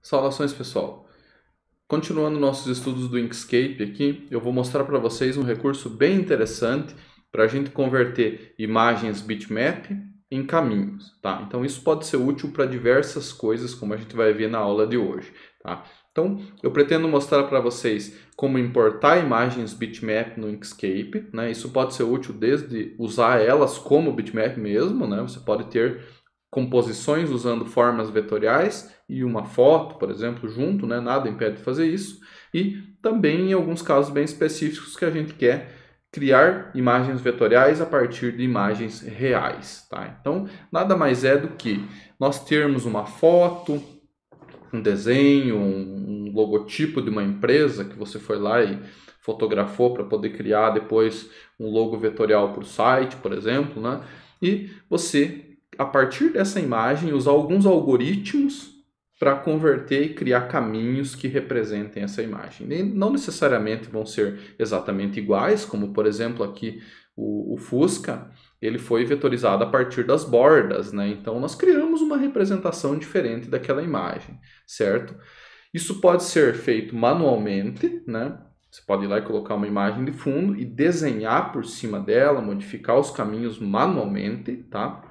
Saudações, pessoal! Continuando nossos estudos do Inkscape aqui, eu vou mostrar para vocês um recurso bem interessante para a gente converter imagens bitmap em caminhos, tá? Então isso pode ser útil para diversas coisas, como a gente vai ver na aula de hoje, tá? Então eu pretendo mostrar para vocês como importar imagens bitmap no Inkscape, né? Isso pode ser útil desde usar elas como bitmap mesmo, né? Você pode ter composições usando formas vetoriais e uma foto, por exemplo, junto, né? Nada impede de fazer isso. E também em alguns casos bem específicos que a gente quer criar imagens vetoriais a partir de imagens reais, tá? Então, nada mais é do que nós termos uma foto, um desenho, um logotipo de uma empresa que você foi lá e fotografou para poder criar depois um logo vetorial para o site, por exemplo, né? E você, a partir dessa imagem, usar alguns algoritmos para converter e criar caminhos que representem essa imagem. E não necessariamente vão ser exatamente iguais, como por exemplo aqui o Fusca, ele foi vetorizado a partir das bordas, né? Então nós criamos uma representação diferente daquela imagem, certo? Isso pode ser feito manualmente, né? Você pode ir lá e colocar uma imagem de fundo e desenhar por cima dela, modificar os caminhos manualmente, tá?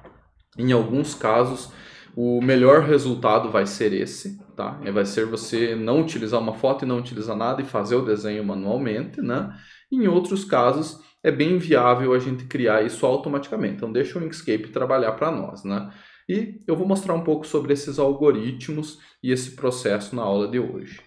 Em alguns casos, o melhor resultado vai ser esse, tá? Vai ser você não utilizar uma foto e não utilizar nada e fazer o desenho manualmente, né? Em outros casos, é bem viável a gente criar isso automaticamente. Então, deixa o Inkscape trabalhar para nós, né? E eu vou mostrar um pouco sobre esses algoritmos e esse processo na aula de hoje.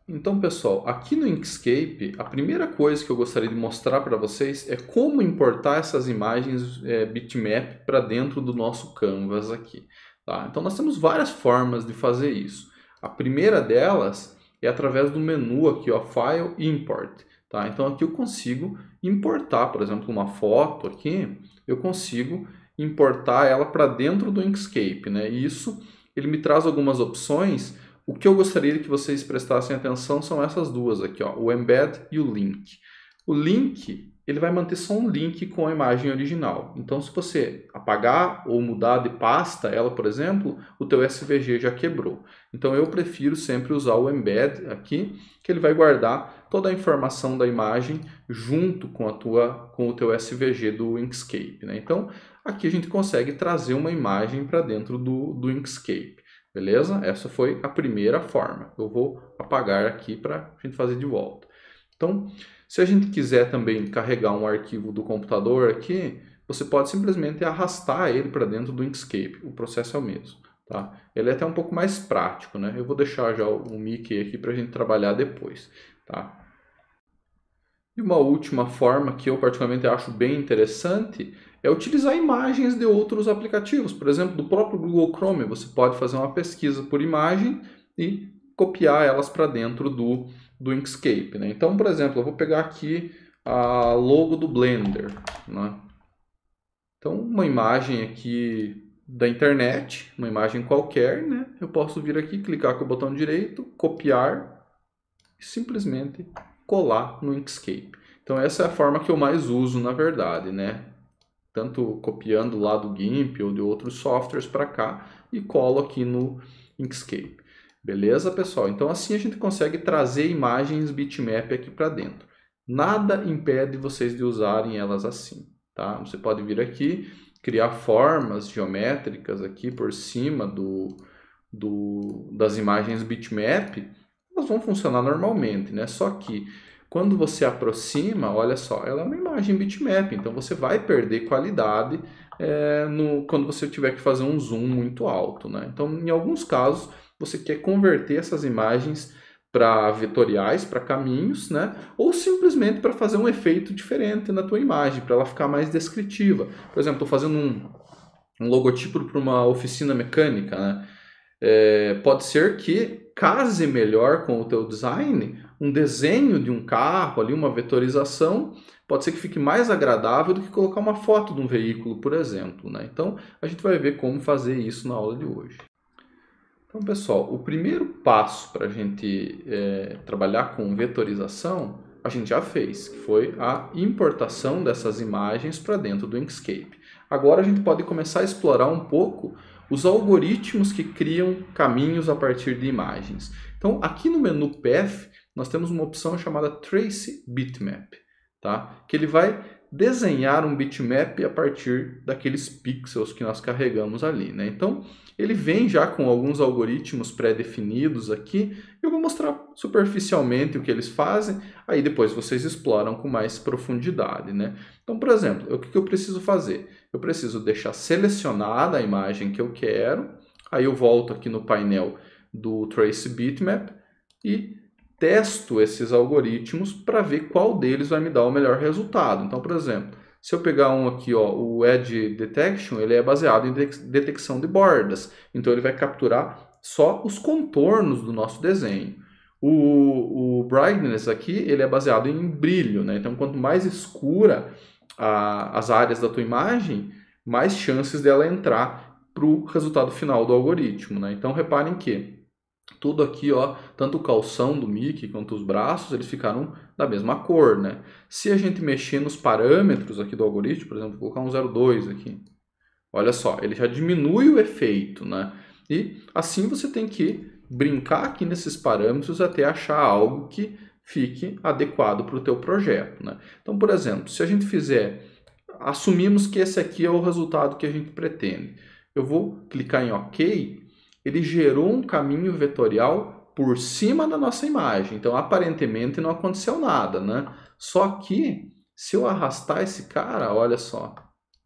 Então, pessoal, aqui no Inkscape, a primeira coisa que eu gostaria de mostrar para vocês é como importar essas imagens bitmap para dentro do nosso Canvas aqui, tá? Então, nós temos várias formas de fazer isso. A primeira delas é através do menu aqui, ó, File Import, tá? Então, aqui eu consigo importar, por exemplo, uma foto aqui, eu consigo importar ela para dentro do Inkscape, né? E isso, ele me traz algumas opções. O que eu gostaria que vocês prestassem atenção são essas duas aqui, ó, o Embed e o Link. O Link, ele vai manter só um link com a imagem original. Então, se você apagar ou mudar de pasta ela, por exemplo, o teu SVG já quebrou. Então, eu prefiro sempre usar o Embed aqui, que ele vai guardar toda a informação da imagem junto com o teu SVG do Inkscape, né? Então, aqui a gente consegue trazer uma imagem para dentro do Inkscape. Beleza? Essa foi a primeira forma. Eu vou apagar aqui para a gente fazer de volta. Então, se a gente quiser também carregar um arquivo do computador aqui, você pode simplesmente arrastar ele para dentro do Inkscape. O processo é o mesmo, tá? Ele é até um pouco mais prático, né? Eu vou deixar já o Mickey aqui para a gente trabalhar depois, tá? E uma última forma que eu particularmente acho bem interessante é utilizar imagens de outros aplicativos. Por exemplo, do próprio Google Chrome, você pode fazer uma pesquisa por imagem e copiar elas para dentro do Inkscape, né? Então, por exemplo, eu vou pegar aqui a logo do Blender, né? Então, uma imagem aqui da internet, uma imagem qualquer, né? Eu posso vir aqui, clicar com o botão direito, copiar e simplesmente colar no Inkscape. Então essa é a forma que eu mais uso, na verdade, né? Tanto copiando lá do GIMP ou de outros softwares para cá e colo aqui no Inkscape. Beleza, pessoal? Então assim a gente consegue trazer imagens bitmap aqui para dentro. Nada impede vocês de usarem elas assim, tá? Você pode vir aqui, criar formas geométricas aqui por cima das imagens bitmap. Elas vão funcionar normalmente, né? Só que quando você aproxima, olha só, ela é uma imagem bitmap, então você vai perder qualidade quando você tiver que fazer um zoom muito alto, né? Então, em alguns casos, você quer converter essas imagens para vetoriais, para caminhos, né? Ou simplesmente para fazer um efeito diferente na tua imagem, para ela ficar mais descritiva. Por exemplo, estou fazendo um logotipo para uma oficina mecânica, né? Pode ser que case melhor com o teu design um desenho de um carro, ali uma vetorização, pode ser que fique mais agradável do que colocar uma foto de um veículo, por exemplo, né? Então, a gente vai ver como fazer isso na aula de hoje. Então, pessoal, o primeiro passo para a gente trabalhar com vetorização, a gente já fez, que foi a importação dessas imagens para dentro do Inkscape. Agora a gente pode começar a explorar um pouco os algoritmos que criam caminhos a partir de imagens. Então, aqui no menu Path, nós temos uma opção chamada Trace Bitmap, tá? Que ele vai desenhar um bitmap a partir daqueles pixels que nós carregamos ali, né? Então, ele vem já com alguns algoritmos pré-definidos aqui. Eu vou mostrar superficialmente o que eles fazem, aí depois vocês exploram com mais profundidade, né? Então, por exemplo, o que eu preciso fazer? Eu preciso deixar selecionada a imagem que eu quero, aí eu volto aqui no painel do Trace Bitmap e testo esses algoritmos para ver qual deles vai me dar o melhor resultado. Então, por exemplo, se eu pegar um aqui, ó, o Edge Detection, ele é baseado em detecção de bordas. Então, ele vai capturar só os contornos do nosso desenho. O Brightness aqui, ele é baseado em brilho, né? Então, quanto mais escura as áreas da tua imagem, mais chances dela entrar para o resultado final do algoritmo, né? Então, reparem que tudo aqui, ó, tanto o calção do Mickey quanto os braços, eles ficaram da mesma cor, né? Se a gente mexer nos parâmetros aqui do algoritmo, por exemplo, vou colocar um 0,2 aqui. Olha só, ele já diminui o efeito, né? E assim você tem que brincar aqui nesses parâmetros até achar algo que fique adequado para o teu projeto, né? Então, por exemplo, se a gente assumimos que esse aqui é o resultado que a gente pretende. Eu vou clicar em OK. Ele gerou um caminho vetorial por cima da nossa imagem. Então, aparentemente, não aconteceu nada, né? Só que, se eu arrastar esse cara, olha só,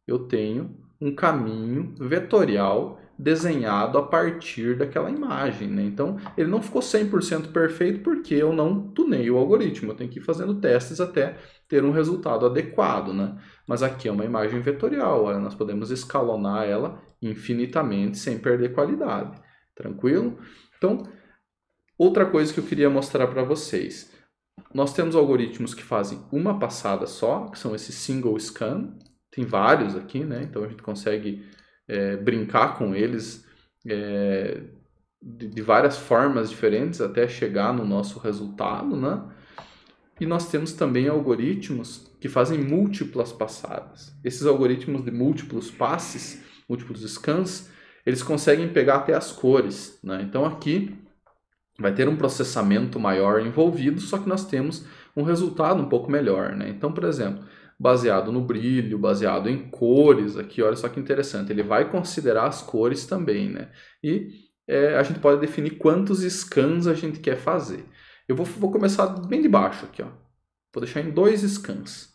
eu tenho um caminho vetorial desenhado a partir daquela imagem, né? Então, ele não ficou 100% perfeito porque eu não tunei o algoritmo. Eu tenho que ir fazendo testes até ter um resultado adequado, né? Mas aqui é uma imagem vetorial, olha, nós podemos escalonar ela infinitamente sem perder qualidade. Tranquilo? Então, outra coisa que eu queria mostrar para vocês. Nós temos algoritmos que fazem uma passada só, que são esses single scan. Tem vários aqui, né? Então a gente consegue brincar com eles de várias formas diferentes até chegar no nosso resultado, né? E nós temos também algoritmos que fazem múltiplas passadas. Esses algoritmos de múltiplos passes, múltiplos scans, eles conseguem pegar até as cores, né? Então aqui vai ter um processamento maior envolvido, só que nós temos um resultado um pouco melhor, né? Então, por exemplo, baseado no brilho, baseado em cores aqui, olha só que interessante, ele vai considerar as cores também, né? E a gente pode definir quantos scans a gente quer fazer. Eu vou começar bem de baixo aqui, ó. Vou deixar em 2 scans.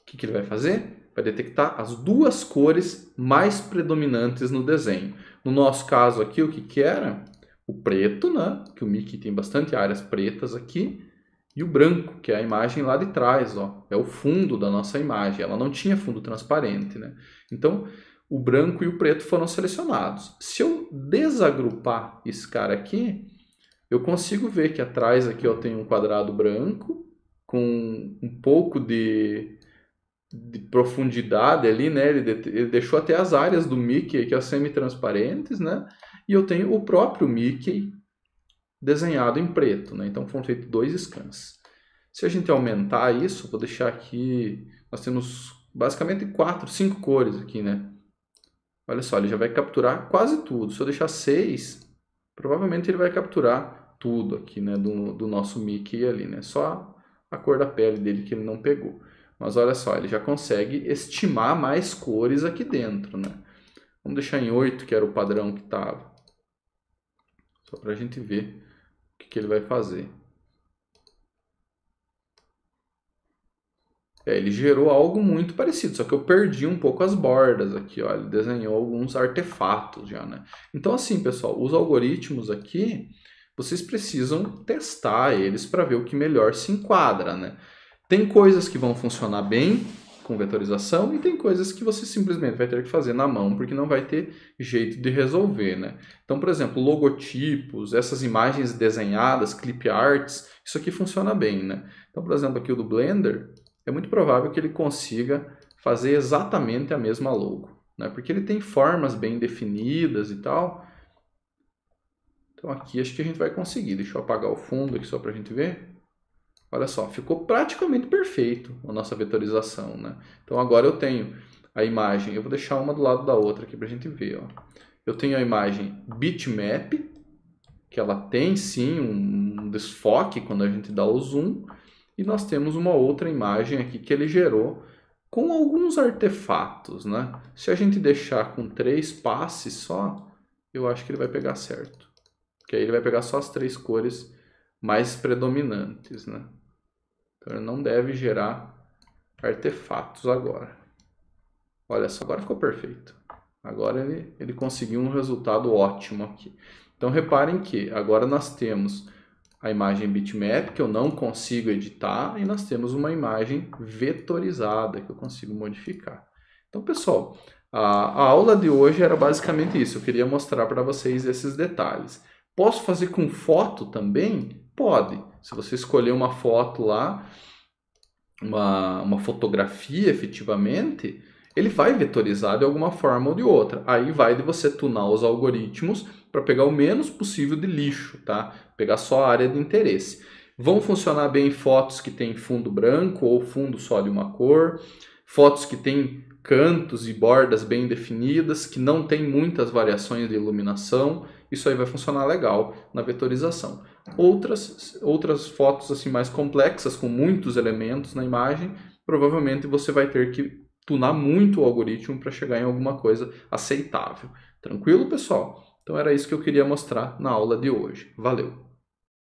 O que ele vai fazer? Vai detectar as duas cores mais predominantes no desenho. No nosso caso aqui, o que era? O preto, né? Que o Mickey tem bastante áreas pretas aqui. E o branco, que é a imagem lá de trás, ó. É o fundo da nossa imagem. Ela não tinha fundo transparente, né? Então, o branco e o preto foram selecionados. Se eu desagrupar esse cara aqui, eu consigo ver que atrás aqui eu tenho um quadrado branco com um pouco de profundidade ali, né? Ele deixou até as áreas do Mickey aqui, as semi-transparentes, né? E eu tenho o próprio Mickey desenhado em preto, né? Então foram feitos 2 scans. Se a gente aumentar isso, vou deixar aqui, nós temos basicamente 4, 5 cores aqui, né? Olha só, ele já vai capturar quase tudo. Se eu deixar 6, provavelmente ele vai capturar tudo aqui, né? Do nosso Mickey ali, né? Só a cor da pele dele que ele não pegou. Mas olha só, ele já consegue estimar mais cores aqui dentro, né? Vamos deixar em 8, que era o padrão que estava. Só para a gente ver o que ele vai fazer. Ele gerou algo muito parecido, só que eu perdi um pouco as bordas aqui, ó. Ele desenhou alguns artefatos já, né? Então assim, pessoal, os algoritmos aqui, vocês precisam testar eles para ver o que melhor se enquadra, né? Tem coisas que vão funcionar bem com vetorização e tem coisas que você simplesmente vai ter que fazer na mão porque não vai ter jeito de resolver, né? Então, por exemplo, logotipos, essas imagens desenhadas, clip arts, isso aqui funciona bem, né? Então, por exemplo, aqui o do Blender, é muito provável que ele consiga fazer exatamente a mesma logo, né? Porque ele tem formas bem definidas e tal. Então aqui acho que a gente vai conseguir. Deixa eu apagar o fundo aqui só para a gente ver. Olha só, ficou praticamente perfeito a nossa vetorização, né? Então agora eu tenho a imagem, eu vou deixar uma do lado da outra aqui para a gente ver, ó. eu tenho a imagem bitmap, que ela tem sim um desfoque quando a gente dá o zoom, e nós temos uma outra imagem aqui que ele gerou com alguns artefatos, né? Se a gente deixar com 3 passes só, eu acho que ele vai pegar certo. Porque aí ele vai pegar só as 3 cores mais predominantes, né? Então ele não deve gerar artefatos agora. Olha só, agora ficou perfeito. Agora ele conseguiu um resultado ótimo aqui. Então reparem que agora nós temos a imagem bitmap, que eu não consigo editar, e nós temos uma imagem vetorizada, que eu consigo modificar. Então, pessoal, a aula de hoje era basicamente isso. Eu queria mostrar para vocês esses detalhes. Posso fazer com foto também? Pode. Se você escolher uma foto lá, uma fotografia efetivamente, ele vai vetorizar de alguma forma ou de outra. Aí vai de você tunar os algoritmos para pegar o menos possível de lixo, tá? Pegar só a área de interesse. Vão funcionar bem fotos que tem fundo branco ou fundo só de uma cor, fotos que tem cantos e bordas bem definidas, que não tem muitas variações de iluminação. Isso aí vai funcionar legal na vetorização. Outras fotos assim mais complexas, com muitos elementos na imagem, provavelmente você vai ter que tunar muito o algoritmo para chegar em alguma coisa aceitável. Tranquilo, pessoal? Então era isso que eu queria mostrar na aula de hoje. Valeu!